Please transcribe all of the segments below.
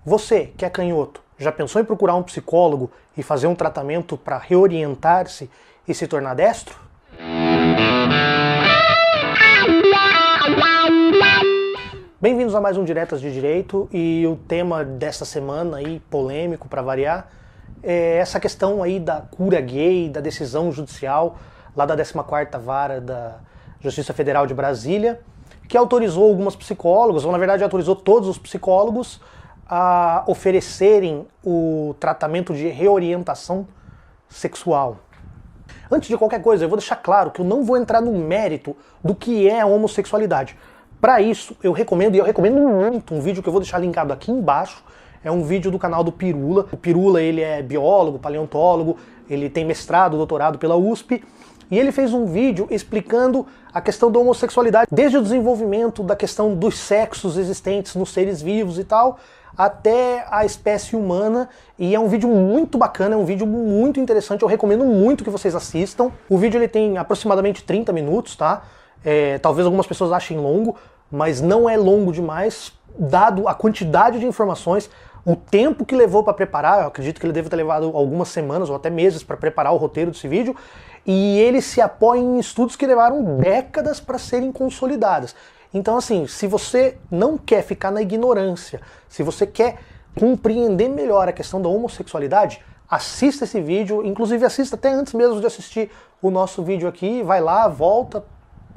Você, que é canhoto, já pensou em procurar um psicólogo e fazer um tratamento para reorientar-se e se tornar destro? Bem-vindos a mais um Diretas de Direito, e o tema desta semana aí, polêmico para variar, é essa questão aí da cura gay, da decisão judicial lá da 14ª Vara da Justiça Federal de Brasília, que autorizou alguns psicólogos, ou na verdade autorizou todos os psicólogos a oferecerem o tratamento de reorientação sexual. Antes de qualquer coisa, eu vou deixar claro que eu não vou entrar no mérito do que é a homossexualidade. Para isso, eu recomendo muito, um vídeo que eu vou deixar linkado aqui embaixo. É um vídeo do canal do Pirula. O Pirula, ele é biólogo, paleontólogo, ele tem mestrado, doutorado pela USP, e ele fez um vídeo explicando a questão da homossexualidade, desde o desenvolvimento da questão dos sexos existentes nos seres vivos e tal, até a espécie humana, e é um vídeo muito bacana, é um vídeo muito interessante, eu recomendo muito que vocês assistam. O vídeo ele tem aproximadamente 30 minutos, tá? Talvez algumas pessoas achem longo, mas não é longo demais, dado a quantidade de informações, o tempo que levou para preparar. Eu acredito que ele deve ter levado algumas semanas ou até meses para preparar o roteiro desse vídeo, e ele se apoia em estudos que levaram décadas para serem consolidados. Então, assim, se você não quer ficar na ignorância, se você quer compreender melhor a questão da homossexualidade, assista esse vídeo, inclusive assista até antes mesmo de assistir o nosso vídeo aqui, vai lá, volta,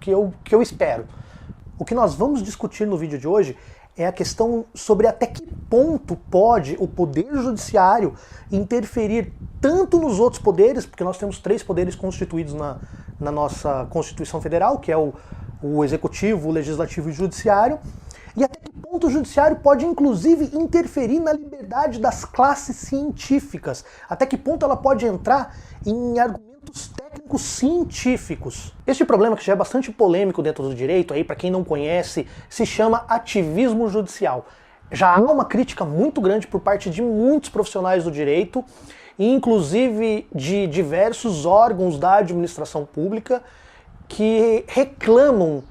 que eu espero. O que nós vamos discutir no vídeo de hoje é a questão sobre até que ponto pode o Poder Judiciário interferir tanto nos outros poderes, porque nós temos 3 poderes constituídos na nossa Constituição Federal, que é o Executivo, o Legislativo e o Judiciário, e até que ponto o Judiciário pode inclusive interferir na liberdade das classes científicas, até que ponto ela pode entrar em argumentos técnicos científicos. Este problema, que já é bastante polêmico dentro do direito, aí para quem não conhece, se chama ativismo judicial. Já há uma crítica muito grande por parte de muitos profissionais do direito, inclusive de diversos órgãos da administração pública, que reclamam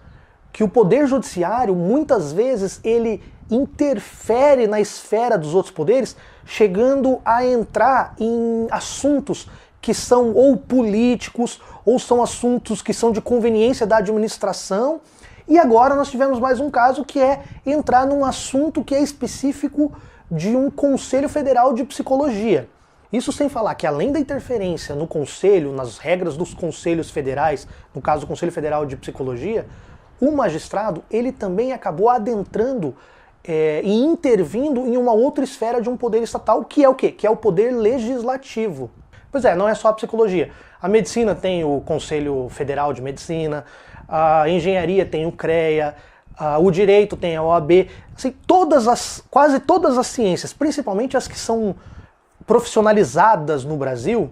que o Poder Judiciário, muitas vezes, ele interfere na esfera dos outros poderes, chegando a entrar em assuntos que são ou políticos, ou são assuntos que são de conveniência da administração. E agora nós tivemos mais um caso, que é entrar num assunto que é específico de um Conselho Federal de Psicologia. Isso sem falar que, além da interferência no Conselho, nas regras dos conselhos federais, no caso do Conselho Federal de Psicologia, o magistrado ele também acabou adentrando e intervindo em uma outra esfera de um poder estatal, que é o quê? Que é o poder legislativo. Pois é, não é só a psicologia. A medicina tem o Conselho Federal de Medicina, a engenharia tem o CREA, o direito tem a OAB. Assim, quase todas as ciências, principalmente as que são profissionalizadas no Brasil,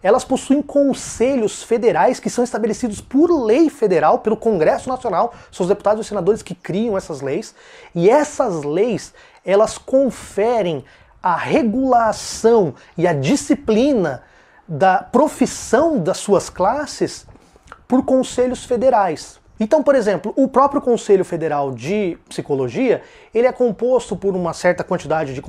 elas possuem conselhos federais que são estabelecidos por lei federal, pelo Congresso Nacional, são os deputados e senadores que criam essas leis, e essas leis, elas conferem a regulação e a disciplina da profissão das suas classes por conselhos federais. Então, por exemplo, o próprio Conselho Federal de Psicologia, ele é composto por uma certa quantidade de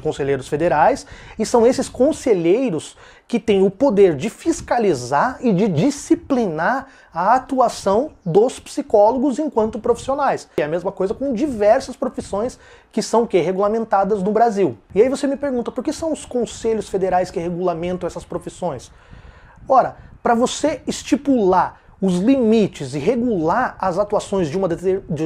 conselheiros federais, e são esses conselheiros que têm o poder de fiscalizar e de disciplinar a atuação dos psicólogos enquanto profissionais. E é a mesma coisa com diversas profissões que são regulamentadas no Brasil. E aí você me pergunta, por que são os conselhos federais que regulamentam essas profissões? Ora, para você estipular os limites e regular as atuações de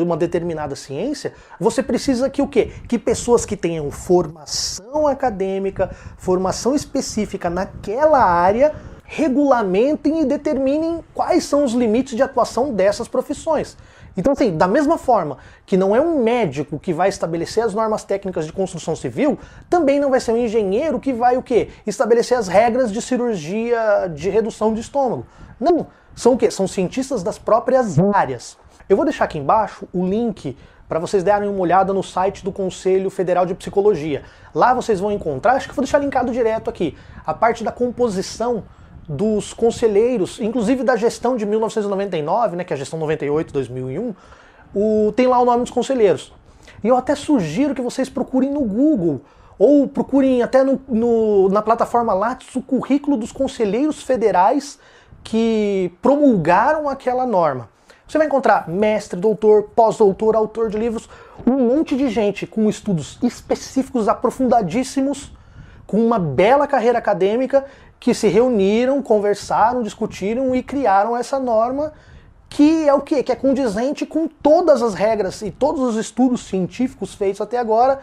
uma determinada ciência, você precisa que o quê? Que pessoas que tenham formação acadêmica, formação específica naquela área, regulamentem e determinem quais são os limites de atuação dessas profissões. Então, assim, da mesma forma que não é um médico que vai estabelecer as normas técnicas de construção civil, também não vai ser um engenheiro que vai o quê? Estabelecer as regras de cirurgia de redução de estômago. Não. São o quê? São cientistas das próprias áreas. Eu vou deixar aqui embaixo o link para vocês darem uma olhada no site do Conselho Federal de Psicologia. Lá vocês vão encontrar, acho que eu vou deixar linkado direto aqui, a parte da composição dos conselheiros, inclusive da gestão de 1999, né, que é a gestão 98-2001, tem lá o nome dos conselheiros. E eu até sugiro que vocês procurem no Google, ou procurem até na plataforma Lattes o currículo dos conselheiros federais que promulgaram aquela norma. Você vai encontrar mestre, doutor, pós-doutor, autor de livros, um monte de gente com estudos específicos, aprofundadíssimos, com uma bela carreira acadêmica, que se reuniram, conversaram, discutiram e criaram essa norma, que é o quê? Que é condizente com todas as regras e todos os estudos científicos feitos até agora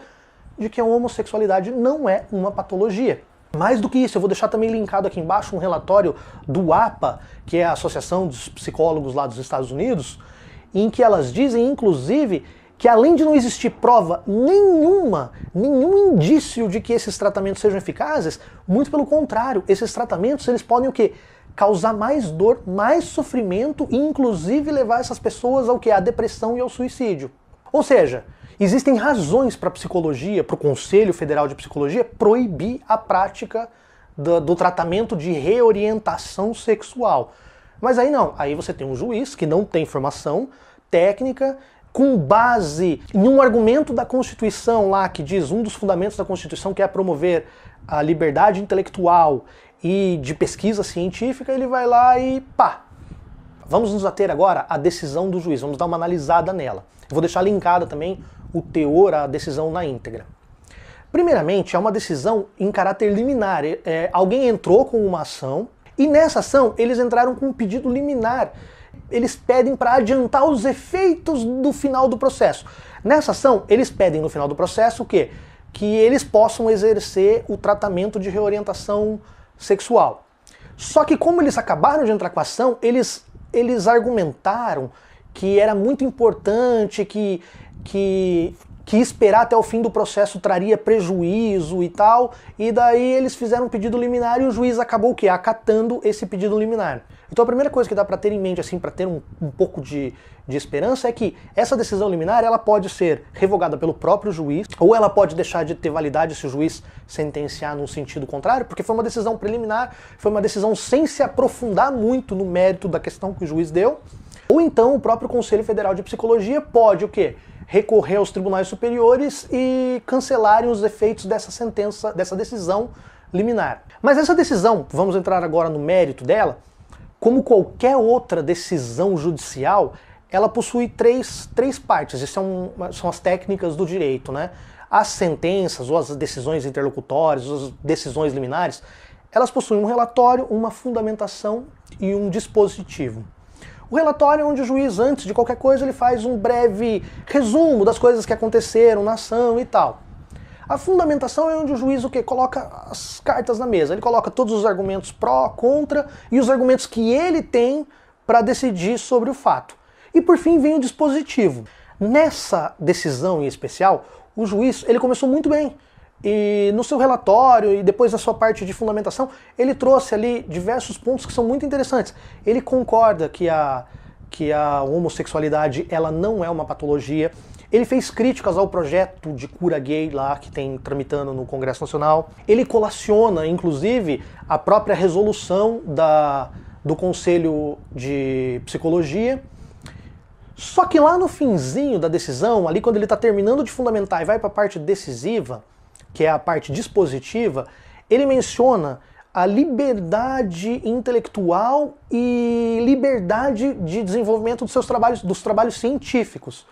de que a homossexualidade não é uma patologia. Mais do que isso, eu vou deixar também linkado aqui embaixo um relatório do APA, que é a Associação dos Psicólogos lá dos Estados Unidos, em que elas dizem, inclusive, que além de não existir prova nenhuma, nenhum indício de que esses tratamentos sejam eficazes, muito pelo contrário, esses tratamentos eles podem o quê? Causar mais dor, mais sofrimento e inclusive levar essas pessoas ao quê? À depressão e ao suicídio. Ou seja, existem razões para a psicologia, para o Conselho Federal de Psicologia, proibir a prática do tratamento de reorientação sexual. Mas aí não, aí você tem um juiz que não tem formação técnica, com base em um argumento da Constituição lá, que diz um dos fundamentos da Constituição que é promover a liberdade intelectual e de pesquisa científica, ele vai lá e pá! Vamos nos ater agora à decisão do juiz, vamos dar uma analisada nela. Eu vou deixar linkada também o teor, a decisão na íntegra. Primeiramente, é uma decisão em caráter liminar. Alguém entrou com uma ação e nessa ação eles entraram com um pedido liminar. Eles pedem para adiantar os efeitos do final do processo. Nessa ação, eles pedem no final do processo o quê? Que eles possam exercer o tratamento de reorientação sexual. Só que como eles acabaram de entrar com a ação, eles argumentaram que era muito importante, que esperar até o fim do processo traria prejuízo e tal, e daí eles fizeram um pedido liminar e o juiz acabou o quê? Acatando esse pedido liminar. Então a primeira coisa que dá para ter em mente, assim, para ter um pouco de esperança, é que essa decisão liminar ela pode ser revogada pelo próprio juiz, ou ela pode deixar de ter validade se o juiz sentenciar num sentido contrário, porque foi uma decisão preliminar, foi uma decisão sem se aprofundar muito no mérito da questão que o juiz deu, ou então o próprio Conselho Federal de Psicologia pode o quê? Recorrer aos tribunais superiores e cancelarem os efeitos dessa sentença, dessa decisão liminar. Mas essa decisão, vamos entrar agora no mérito dela, como qualquer outra decisão judicial, ela possui três partes, e são as técnicas do direito, né? As sentenças, ou as decisões interlocutórias, as decisões liminares, elas possuem um relatório, uma fundamentação e um dispositivo. O relatório é onde o juiz, antes de qualquer coisa, ele faz um breve resumo das coisas que aconteceram na ação e tal. A fundamentação é onde o juiz o quê? Coloca as cartas na mesa. Ele coloca todos os argumentos pró, contra e os argumentos que ele tem para decidir sobre o fato. E por fim vem o dispositivo. Nessa decisão em especial, o juiz ele começou muito bem. E no seu relatório e depois na sua parte de fundamentação, ele trouxe ali diversos pontos que são muito interessantes. Ele concorda que a homossexualidade ela não é uma patologia. Ele fez críticas ao projeto de cura gay lá que tem tramitando no Congresso Nacional. Ele colaciona, inclusive, a própria resolução do Conselho de Psicologia. Só que lá no finzinho da decisão, ali quando ele está terminando de fundamentar e vai para a parte decisiva, que é a parte dispositiva, ele menciona a liberdade intelectual e liberdade de desenvolvimento dos trabalhos científicos.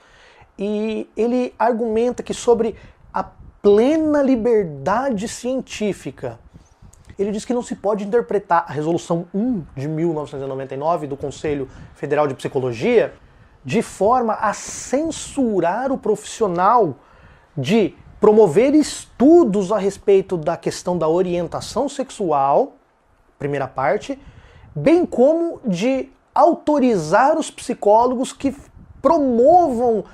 E ele argumenta que sobre a plena liberdade científica, ele diz que não se pode interpretar a Resolução 1 de 1999 do Conselho Federal de Psicologia de forma a censurar o profissional de promover estudos a respeito da questão da orientação sexual, primeira parte, bem como de autorizar os psicólogos que promovam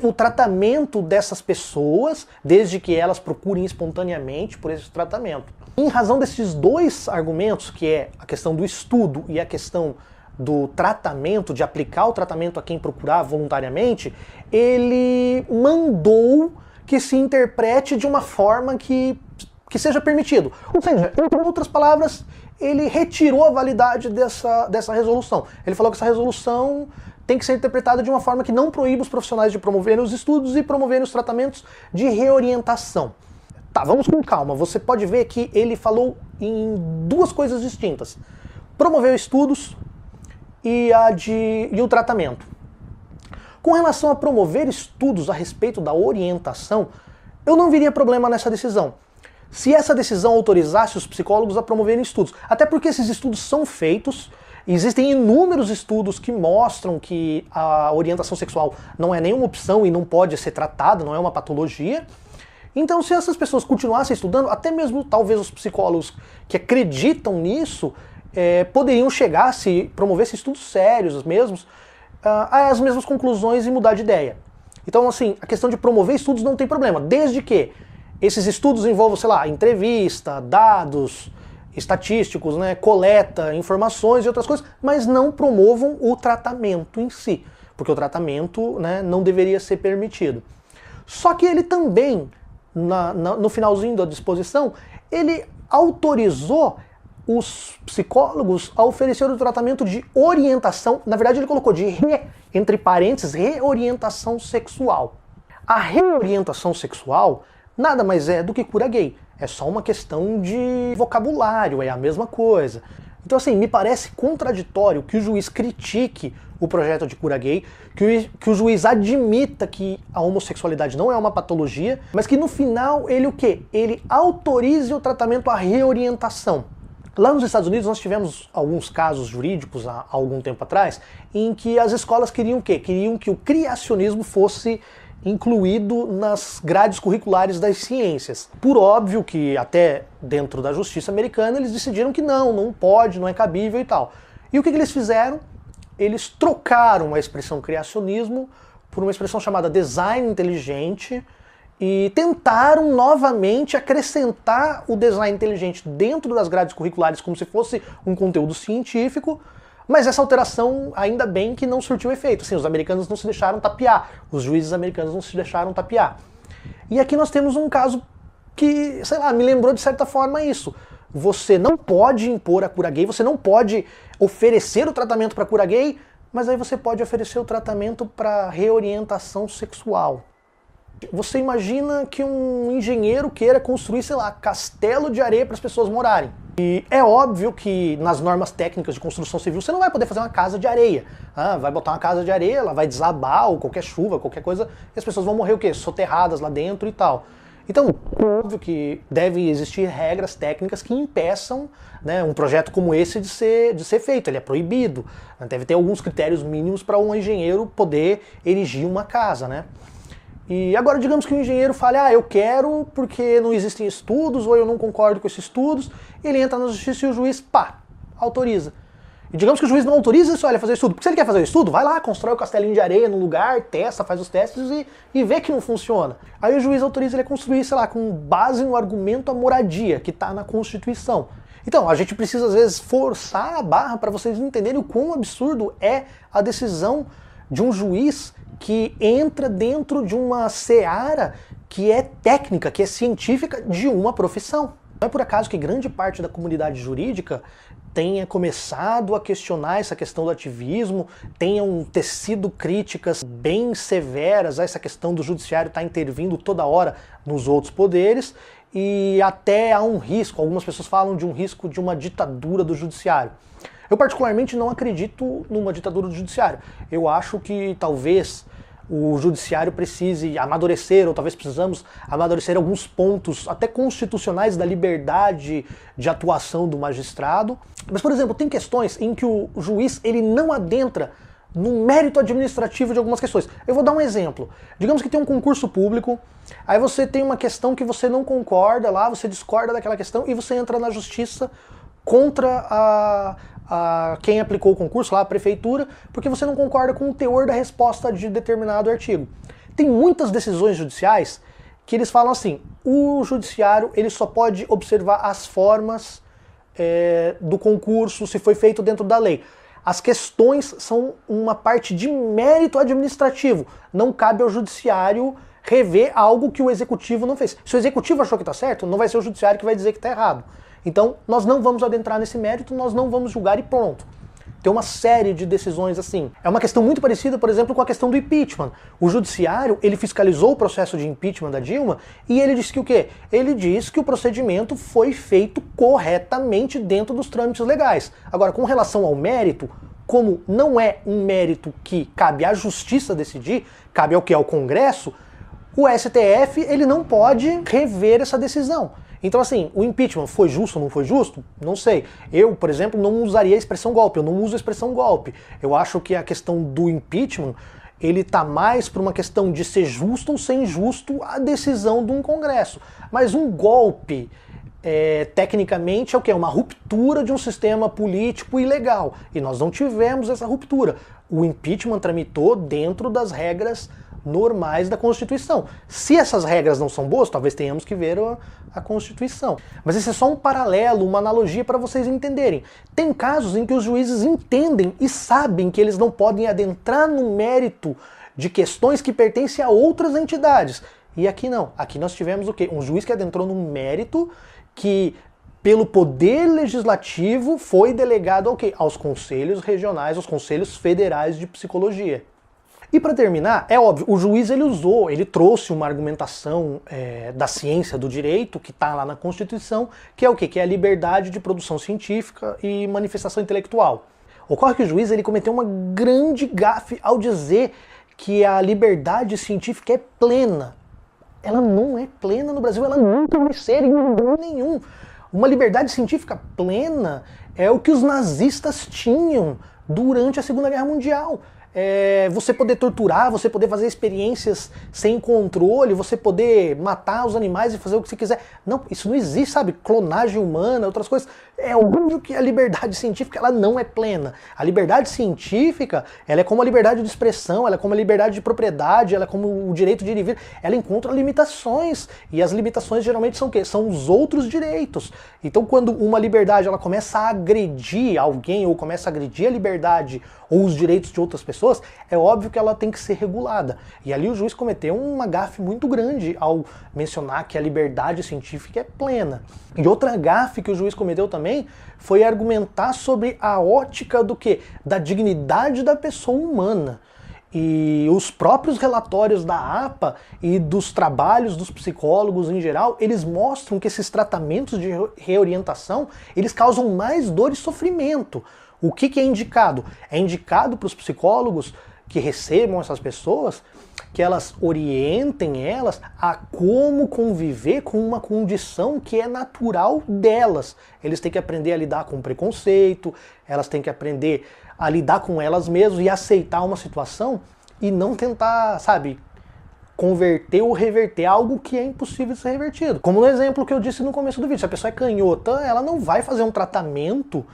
o tratamento dessas pessoas, desde que elas procurem espontaneamente por esse tratamento. Em razão desses dois argumentos, que é a questão do estudo e a questão do tratamento, de aplicar o tratamento a quem procurar voluntariamente, ele mandou que se interprete de uma forma que seja permitido. Ou seja, entre outras palavras, ele retirou a validade dessa resolução. Ele falou que essa resolução tem que ser interpretada de uma forma que não proíba os profissionais de promoverem os estudos e promoverem os tratamentos de reorientação. Tá, vamos com calma. Você pode ver que ele falou em duas coisas distintas. Promover estudos e o tratamento. Com relação a promover estudos a respeito da orientação, eu não veria problema nessa decisão. Se essa decisão autorizasse os psicólogos a promoverem estudos. Até porque esses estudos são feitos, existem inúmeros estudos que mostram que a orientação sexual não é nenhuma opção e não pode ser tratada, não é uma patologia. Então, se essas pessoas continuassem estudando, até mesmo talvez os psicólogos que acreditam nisso, poderiam chegar, se promovessem estudos sérios mesmos, às mesmas conclusões e mudar de ideia. Então, assim, a questão de promover estudos não tem problema, desde que esses estudos envolvam, sei lá, entrevista, dados estatísticos, né, coleta, informações e outras coisas, mas não promovam o tratamento em si, porque o tratamento, né, não deveria ser permitido. Só que ele também, no finalzinho da disposição, ele autorizou os psicólogos a oferecer o tratamento de orientação, na verdade ele colocou de entre parênteses, reorientação sexual. A reorientação sexual nada mais é do que cura gay. É só uma questão de vocabulário, é a mesma coisa. Então assim, me parece contraditório que o juiz critique o projeto de cura gay, que o juiz admita que a homossexualidade não é uma patologia, mas que no final ele o quê? Ele autorize o tratamento à reorientação. Lá nos Estados Unidos nós tivemos alguns casos jurídicos há algum tempo atrás em que as escolas queriam o quê? Queriam que o criacionismo fosse incluído nas grades curriculares das ciências. Por óbvio que até dentro da justiça americana eles decidiram que não pode, não é cabível e tal. E o que eles fizeram? Eles trocaram a expressão criacionismo por uma expressão chamada design inteligente e tentaram novamente acrescentar o design inteligente dentro das grades curriculares como se fosse um conteúdo científico, mas essa alteração ainda bem que não surtiu efeito. Assim, os americanos não se deixaram tapear, os juízes americanos não se deixaram tapear. E aqui nós temos um caso que, sei lá, me lembrou de certa forma isso. Você não pode impor a cura gay, você não pode oferecer o tratamento para cura gay, mas aí você pode oferecer o tratamento para reorientação sexual. Você imagina que um engenheiro queira construir, sei lá, castelo de areia para as pessoas morarem. E é óbvio que nas normas técnicas de construção civil você não vai poder fazer uma casa de areia. Vai botar uma casa de areia, ela vai desabar, ou qualquer chuva, qualquer coisa, e as pessoas vão morrer o quê? Soterradas lá dentro e tal. Então, óbvio que devem existir regras técnicas que impeçam, né, um projeto como esse de ser feito. Ele é proibido. Deve ter alguns critérios mínimos para um engenheiro poder erigir uma casa, né? E agora digamos que o engenheiro fale, eu quero porque não existem estudos, ou eu não concordo com esses estudos, ele entra na justiça e o juiz, autoriza. E digamos que o juiz não autoriza isso, fazer estudo, porque se ele quer fazer o estudo, vai lá, constrói o castelinho de areia no lugar, testa, faz os testes e vê que não funciona. Aí o juiz autoriza ele a construir, sei lá, com base no argumento a moradia, que está na Constituição. Então, a gente precisa às vezes forçar a barra para vocês entenderem o quão absurdo é a decisão de um juiz que entra dentro de uma seara que é técnica, que é científica de uma profissão. Não é por acaso que grande parte da comunidade jurídica tenha começado a questionar essa questão do ativismo, tenham tecido críticas bem severas a essa questão do judiciário estar intervindo toda hora nos outros poderes, e até há um risco, algumas pessoas falam de um risco de uma ditadura do judiciário. Eu particularmente não acredito numa ditadura do judiciário. Eu acho que talvez o judiciário precise amadurecer, ou talvez precisamos amadurecer alguns pontos até constitucionais da liberdade de atuação do magistrado. Mas, por exemplo, tem questões em que o juiz ele não adentra no mérito administrativo de algumas questões. Eu vou dar um exemplo. Digamos que tem um concurso público, aí você tem uma questão que você não concorda lá, você discorda daquela questão e você entra na justiça contra quem aplicou o concurso, lá a prefeitura, porque você não concorda com o teor da resposta de determinado artigo. Tem muitas decisões judiciais que eles falam assim, o judiciário ele só pode observar as formas do concurso, se foi feito dentro da lei. As questões são uma parte de mérito administrativo, não cabe ao judiciário rever algo que o executivo não fez. Se o executivo achou que está certo, não vai ser o judiciário que vai dizer que está errado. Então, nós não vamos adentrar nesse mérito, nós não vamos julgar e pronto. Tem uma série de decisões assim. É uma questão muito parecida, por exemplo, com a questão do impeachment. O judiciário, ele fiscalizou o processo de impeachment da Dilma e ele disse que o quê? Ele disse que o procedimento foi feito corretamente dentro dos trâmites legais. Agora, com relação ao mérito, como não é um mérito que cabe à justiça decidir, cabe ao que? Ao Congresso, o STF ele não pode rever essa decisão. Então assim, o impeachment foi justo ou não foi justo? Não sei. Eu, por exemplo, não usaria a expressão golpe, eu não uso a expressão golpe. Eu acho que a questão do impeachment, ele tá mais por uma questão de ser justo ou ser injusto a decisão de um Congresso. Mas um golpe, tecnicamente, é o quê? Uma ruptura de um sistema político ilegal. E nós não tivemos essa ruptura. O impeachment tramitou dentro das regras normais da Constituição. Se essas regras não são boas, talvez tenhamos que ver a Constituição. Mas esse é só um paralelo, uma analogia para vocês entenderem. Tem casos em que os juízes entendem e sabem que eles não podem adentrar no mérito de questões que pertencem a outras entidades. E aqui não. Aqui nós tivemos o quê? Um juiz que adentrou num mérito que, pelo poder legislativo, foi delegado ao quê? Aos conselhos regionais, aos conselhos federais de psicologia. E para terminar, é óbvio, o juiz ele trouxe uma argumentação da ciência do direito, que está lá na Constituição, que é o quê? Que é a liberdade de produção científica e manifestação intelectual. Ocorre que o juiz ele cometeu uma grande gafe ao dizer que a liberdade científica é plena. Ela não é plena no Brasil, ela nunca vai ser em lugar nenhum. Uma liberdade científica plena é o que os nazistas tinham durante a Segunda Guerra Mundial. Você poder torturar, você poder fazer experiências sem controle, você poder matar os animais e fazer o que você quiser. Não, isso não existe, sabe? Clonagem humana, outras coisas. É óbvio que a liberdade científica ela não é plena. A liberdade científica, ela é como a liberdade de expressão, ela é como a liberdade de propriedade, ela é como o direito de ir e vir. Ela encontra limitações. E as limitações geralmente são o quê? São os outros direitos. Então quando uma liberdade ela começa a agredir alguém ou começa a agredir a liberdade ou os direitos de outras pessoas, é óbvio que ela tem que ser regulada. E ali o juiz cometeu uma gafe muito grande ao mencionar que a liberdade científica é plena. E outra gafe que o juiz cometeu também foi argumentar sobre a ótica do quê? Da dignidade da pessoa humana. E os próprios relatórios da APA e dos trabalhos dos psicólogos em geral, eles mostram que esses tratamentos de reorientação, eles causam mais dor e sofrimento. O que é indicado? É indicado para os psicólogos que recebam essas pessoas, que elas orientem elas a como conviver com uma condição que é natural delas. Eles têm que aprender a lidar com preconceito, elas têm que aprender a lidar com elas mesmas e aceitar uma situação e não tentar, sabe, converter ou reverter algo que é impossível de ser revertido. Como no exemplo que eu disse no começo do vídeo, se a pessoa é canhota, ela não vai fazer um tratamento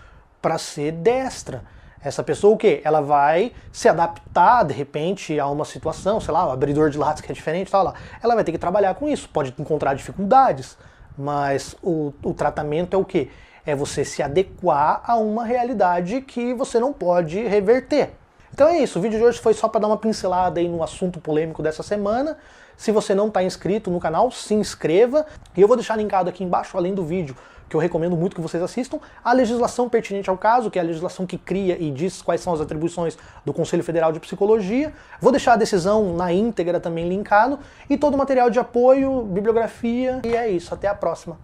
para ser destra. Essa pessoa o quê? Ela vai se adaptar, de repente, a uma situação, sei lá, o abridor de latas que é diferente, tal lá. Ela vai ter que trabalhar com isso, pode encontrar dificuldades, mas o tratamento é o quê? É você se adequar a uma realidade que você não pode reverter. Então é isso, o vídeo de hoje foi só para dar uma pincelada aí no assunto polêmico dessa semana. Se você não está inscrito no canal, se inscreva. E eu vou deixar linkado aqui embaixo, além do vídeo, que eu recomendo muito que vocês assistam, a legislação pertinente ao caso, que é a legislação que cria e diz quais são as atribuições do Conselho Federal de Psicologia. Vou deixar a decisão na íntegra também linkado, e todo o material de apoio, bibliografia, e é isso. Até a próxima.